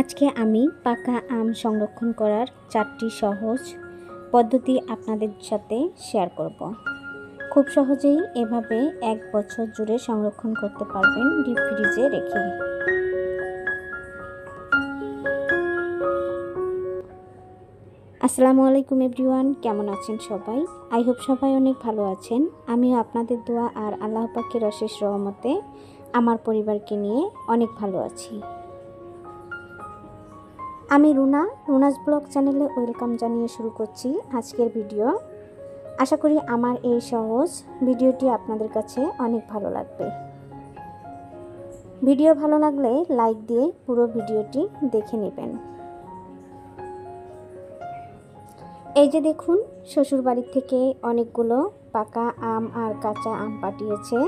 আজকে আমি পাকা আম সংরক্ষণ করার 4টি সহজ পদ্ধতি আপনাদের সাথে শেয়ার করব। খুব সহজেই এভাবে 1 বছর জুড়ে সংরক্ষণ করতে পারবেন ডিপ ফ্রিজে রেখে। আসসালামু আলাইকুম এভরিওয়ান, কেমন আছেন সবাই? আই হোপ সবাই অনেক ভালো আছেন। আমিও আপনাদের দোয়া আর আল্লাহ পাকের অশেষ রহমতে আমার পরিবারকে নিয়ে অনেক ভালো আছি। আমি রুনাস ব্লগ চ্যানেলে ওয়েলকাম জানিয়ে শুরু করছি আজকের ভিডিও। আশা করি আমার এই সহজ ভিডিওটি আপনাদের কাছে অনেক ভালো লাগবে। ভিডিও ভালো লাগলে লাইক দিয়ে পুরো ভিডিওটি দেখে নেবেন। এই যে দেখুন, শ্বশুর বাড়ি থেকে অনেকগুলো পাকা আম আর কাঁচা আম পাঠিয়েছে।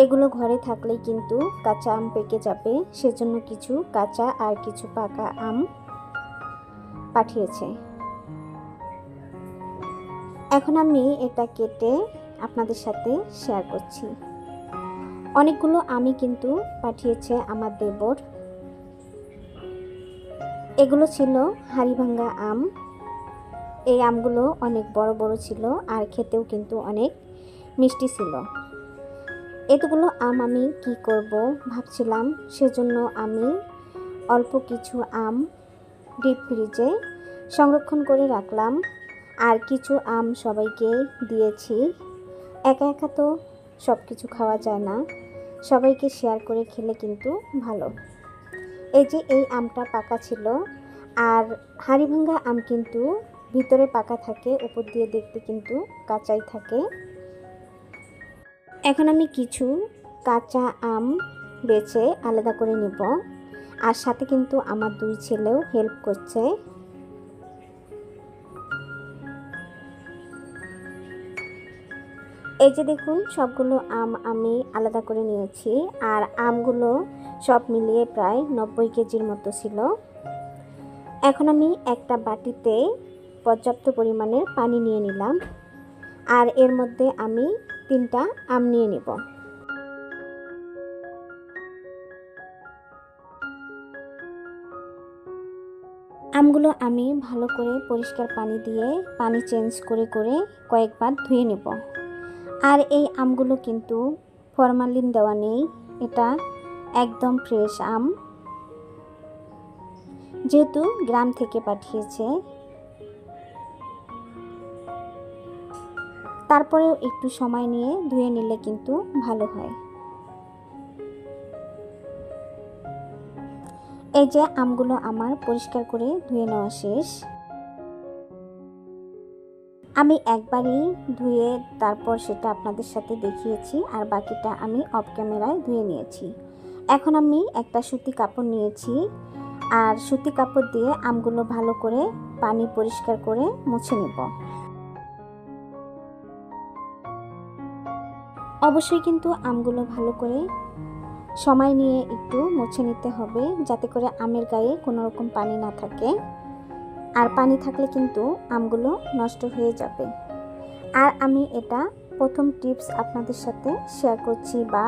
এগুলো ঘরে থাকলেই কিন্তু কাঁচা আম পেকে যাবে, সেজন্য কিছু কাঁচা আর কিছু পাকা আম পাঠিয়েছে। এখন আমি এটা কেটে আপনাদের সাথে শেয়ার করছি। অনেকগুলো আমই কিন্তু পাঠিয়েছে আমার দেবর। এগুলো ছিল হাড়িভাঙ্গা আম। এই আমগুলো অনেক বড় বড় ছিল আর খেতেও কিন্তু অনেক মিষ্টি ছিল। এতগুলো আম আমি কি করব ভাবছিলাম, সেজন্য আমি অল্প কিছু আম ডিপ ফ্রিজে সংরক্ষণ করে রাখলাম আর কিছু আম সবাইকে দিয়েছি। একা একা তো সব কিছু খাওয়া যায় না, সবাইকে শেয়ার করে খেলে কিন্তু ভালো। এই যে এই আমটা পাকা ছিল, আর হাড়িভাঙ্গা আম কিন্তু ভিতরে পাকা থাকে, উপর দিয়ে দেখতে কিন্তু কাঁচাই থাকে। এখন আমি কিছু কাঁচা আম বেছে আলাদা করে নেব, আর সাথে কিন্তু আমার 2 ছেলেও হেল্প করছে। এই যে দেখুন, সবগুলো আম আমি আলাদা করে নিয়েছি, আর আমগুলো সব মিলিয়ে প্রায় 90 কেজির মতো ছিল। এখন আমি একটা বাটিতে পর্যাপ্ত পরিমাণের পানি নিয়ে নিলাম, আর এর মধ্যে আমি 3টা আম নিয়ে নেব। আমগুলো আমি ভালো করে পরিষ্কার পানি দিয়ে পানি চেঞ্জ করে করে কয়েকবার ধুয়ে নেব। আর এই আমগুলো কিন্তু ফরমালিন দেওয়া নেই, এটা একদম ফ্রেশ আম, যেহেতু গ্রাম থেকে পাঠিয়েছে। তারপরেও একটু সময় নিয়ে ধুয়ে নিলে কিন্তু ভালো হয়। এই যে আমগুলো আমার পরিষ্কার করে ধুয়ে নেওয়া শেষ। আমি একবারই ধুয়ে তারপর সেটা আপনাদের সাথে দেখিয়েছি, আর বাকিটা আমি অফ ক্যামেরায় ধুয়ে নিয়েছি। এখন আমি একটা সুতি কাপড় নিয়েছি, আর সুতি কাপড় দিয়ে আমগুলো ভালো করে পানি পরিষ্কার করে মুছে নেব। অবশ্যই কিন্তু আমগুলো ভালো করে সময় নিয়ে একটু মুছে নিতে হবে, যাতে করে আমের গায়ে কোনো রকম পানি না থাকে, আর পানি থাকলে কিন্তু আমগুলো নষ্ট হয়ে যাবে। আর আমি এটা প্রথম টিপস আপনাদের সাথে শেয়ার করছি, বা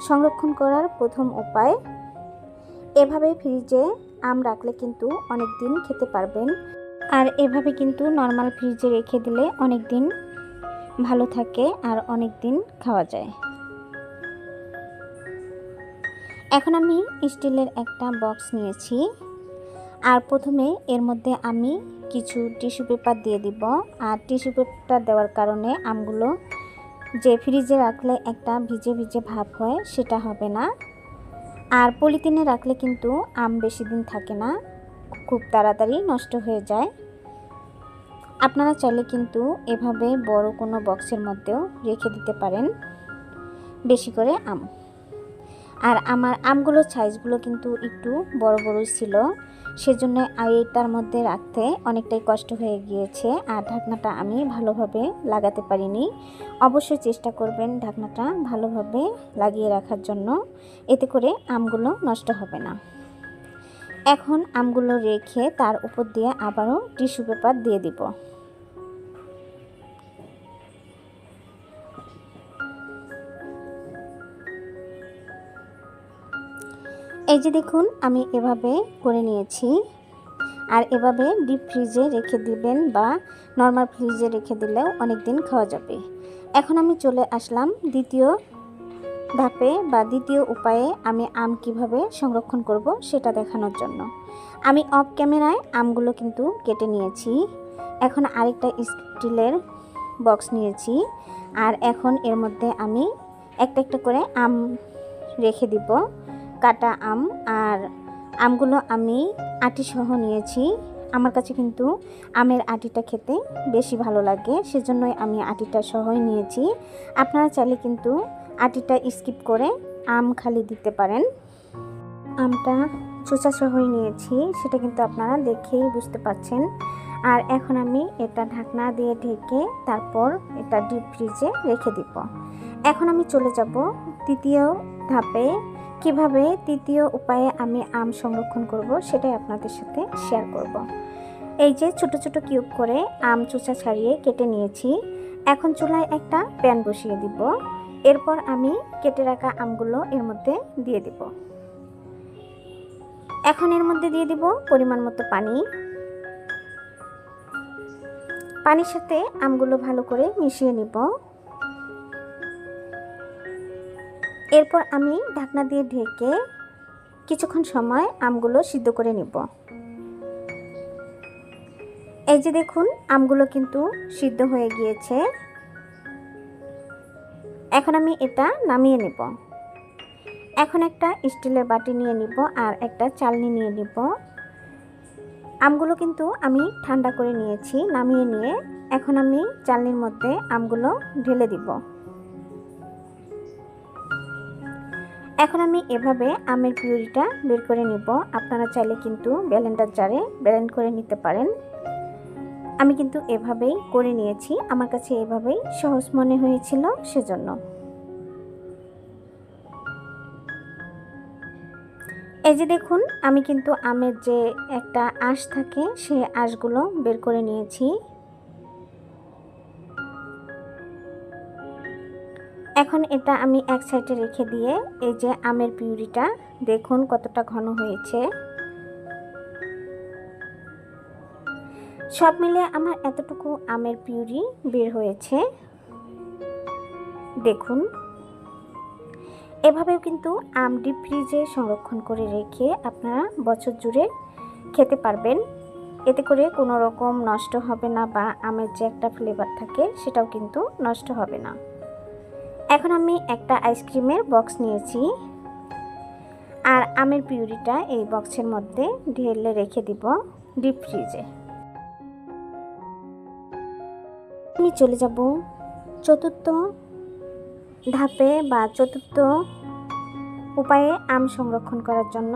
সংরক্ষণ করার প্রথম উপায়। এভাবে ফ্রিজে আম রাখলে কিন্তু অনেক দিন খেতে পারবেন, আর এভাবে কিন্তু নর্মাল ফ্রিজে রেখে দিলে অনেক দিন ভালো থাকে আর অনেক দিন খাওয়া যায়। এখন আমি স্টিলের একটা বক্স নিয়েছি, আর প্রথমে এর মধ্যে আমি কিছু টিস্যু পেপার দিয়ে দিব। আর টিস্যু পেপার দেওয়ার কারণে আমগুলো যে ফ্রিজে রাখলে একটা ভিজে ভিজে ভাব হয়, সেটা হবে না। আর পলিথিনে রাখলে কিন্তু আম বেশি দিন থাকে না, খুব তাড়াতাড়ি নষ্ট হয়ে যায়। আপনারা চাইলে কিন্তু এভাবে বড় কোনো বক্সের মধ্যেও রেখে দিতে পারেন বেশি করে আম। আর আমার আমগুলোর সাইজগুলো কিন্তু একটু বড় বড়ই ছিল, সেজন্য এটার মধ্যে রাখতে অনেকটাই কষ্ট হয়ে গিয়েছে, আর ঢাকনাটা আমি ভালোভাবে লাগাতে পারিনি। অবশ্যই চেষ্টা করবেন ঢাকনাটা ভালোভাবে লাগিয়ে রাখার জন্য, এতে করে আমগুলো নষ্ট হবে না। এখন আমগুলো রেখে তার উপর দিয়ে আবারও টিস্যু পেপার দিয়ে দিব। এই যে দেখুন আমি এভাবে করে নিয়েছি। আর এভাবে ডিপ ফ্রিজে রেখে দিবেন বা নর্মাল ফ্রিজে রেখে দিলেও অনেক দিন খাওয়া যাবে। এখন আমি চলে আসলাম দ্বিতীয় ধাপে বা দ্বিতীয় উপায়ে আমি আম কিভাবে সংরক্ষণ করব সেটা দেখানোর জন্য। আমি অফ ক্যামেরায় আমগুলো কিন্তু কেটে নিয়েছি। এখন আরেকটা স্টিলের বক্স নিয়েছি। আর এখন এর মধ্যে আমি একটা একটা করে আম রেখে দিব, কাটা আম। আর আমগুলো আমি আটি সহ নিয়েছি। আমার কাছে কিন্তু আমের আটিটা খেতে বেশি ভালো লাগে, সেজন্যই আমি আটিটা সহই নিয়েছি। আপনারা চাইলে কিন্তু আটিটা স্কিপ করে আম খালি দিতে পারেন। আমটা চোচা সহই নিয়েছি, সেটা কিন্তু আপনারা দেখেই বুঝতে পারছেন। আর এখন আমি এটা ঢাকনা দিয়ে ঢেকে তারপর এটা ডিপ ফ্রিজে রেখে দিব। এখন আমি চলে যাব তৃতীয় ধাপে। কিভাবে তৃতীয় উপায়ে আমি আম সংরক্ষণ করব সেটাই আপনাদের সাথে শেয়ার করব। এই যে ছোট ছোট কিউব করে আম চোচা ছাড়িয়ে কেটে নিয়েছি। এখন চুলায় একটা প্যান বসিয়ে দিব। এরপর আমি কেটে রাখা আমগুলো এর মধ্যে দিয়ে দিব। এখন এর মধ্যে দিয়ে দিব পরিমাণ মতো পানি। পানির সাথে আমগুলো ভালো করে মিশিয়ে নিব। এরপর আমি ঢাকনা দিয়ে ঢেকে কিছুক্ষণ সময় আমগুলো সিদ্ধ করে নিব। এই যে দেখুন আমগুলো কিন্তু সিদ্ধ হয়ে গিয়েছে। এখন আমি এটা নামিয়ে নেব। এখন একটা স্টিলের বাটি নিয়ে নিব আর একটা চালনি নিয়ে নিব। আমগুলো কিন্তু আমি ঠান্ডা করে নিয়েছি। নামিয়ে নিয়ে এখন আমি চালনির মধ্যে আমগুলো ঢেলে দিব। এখন আমি এভাবে আমের পিউরিটা বের করে নিব। আপনারা চাইলে কিন্তু ব্লেন্ডার জারে ব্লেন্ড করে নিতে পারেন। আমি কিন্তু এভাবেই করে নিয়েছি, আমার কাছে এভাবেই সহজ মনে হয়েছিল সেজন্য। এই যে দেখুন আমি কিন্তু আমের যে একটা আঁশ থাকে সেই আঁশগুলো বের করে নিয়েছি। এখন এটা আমি এক সাইডে রেখে দিয়ে এই যে আমের পিউরিটা দেখুন কতটা ঘন হয়েছে। সব মিলে আমার এতটুকু আমের পিউরি বের হয়েছে দেখুন। এভাবেও কিন্তু আম ডিপ ফ্রিজে সংরক্ষণ করে রেখে আপনারা বছর জুড়ে খেতে পারবেন। এতে করে কোনো রকম নষ্ট হবে না বা আমের যে একটা ফ্লেভার থাকে সেটাও কিন্তু নষ্ট হবে না। এখন আমি একটা আইসক্রিমের বক্স নিয়েছি আর আমের পিউরিটা এই বক্সের মধ্যে ঢেলে রেখে দিব ডিপ ফ্রিজে। আমি চলে যাব চতুর্থ ধাপে বা চতুর্থ উপায়ে আম সংরক্ষণ করার জন্য।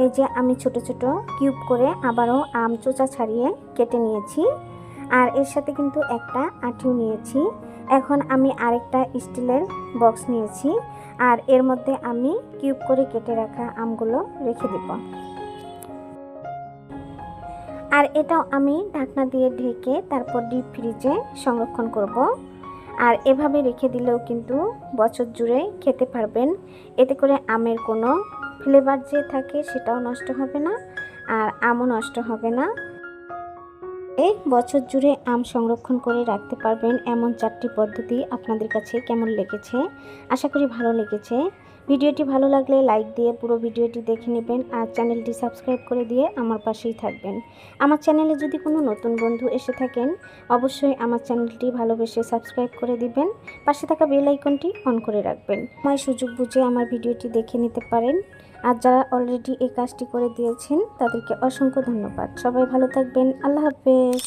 এই যে আমি ছোট ছোট কিউব করে আবারও আম চোচা ছাড়িয়ে কেটে নিয়েছি আর এর সাথে কিন্তু একটা আটিও নিয়েছি। এখন আমি আরেকটা স্টিলের বক্স নিয়েছি আর এর মধ্যে আমি কিউব করে কেটে রাখা আমগুলো রেখে দেব। আর এটাও আমি ঢাকনা দিয়ে ঢেকে তারপর ডিপ ফ্রিজে সংরক্ষণ করব। আর এভাবে রেখে দিলেও কিন্তু বছর জুড়ে খেতে পারবেন। এতে করে আমের কোনো ফ্লেভার যে থাকে সেটাও নষ্ট হবে না আর আমও নষ্ট হবে না। বছর জুড়ে আম সংরক্ষণ করে রাখতে পারবেন এমন 4টি পদ্ধতি আপনাদের কাছে কেমন লেগেছে? আশা করি ভালো লেগেছে। ভিডিওটি ভালো লাগলে লাইক দিয়ে পুরো ভিডিওটি দেখে নেবেন আর চ্যানেলটি সাবস্ক্রাইব করে দিয়ে আমার পাশেই থাকবেন। আমার চ্যানেলে যদি কোনো নতুন বন্ধু এসে থাকেন অবশ্যই আমার চ্যানেলটি ভালোবেসে সাবস্ক্রাইব করে দিবেন। পাশে থাকা বেল আইকনটি অন করে রাখবেন। সময় সুযোগ বুঝে আমার ভিডিওটি দেখে নিতে পারেন। আর যারা অলরেডি এই কাজটি করে দিয়েছেন তাদেরকে অসংখ্য ধন্যবাদ। সবাই ভালো থাকবেন। আল্লাহ হাফেজ।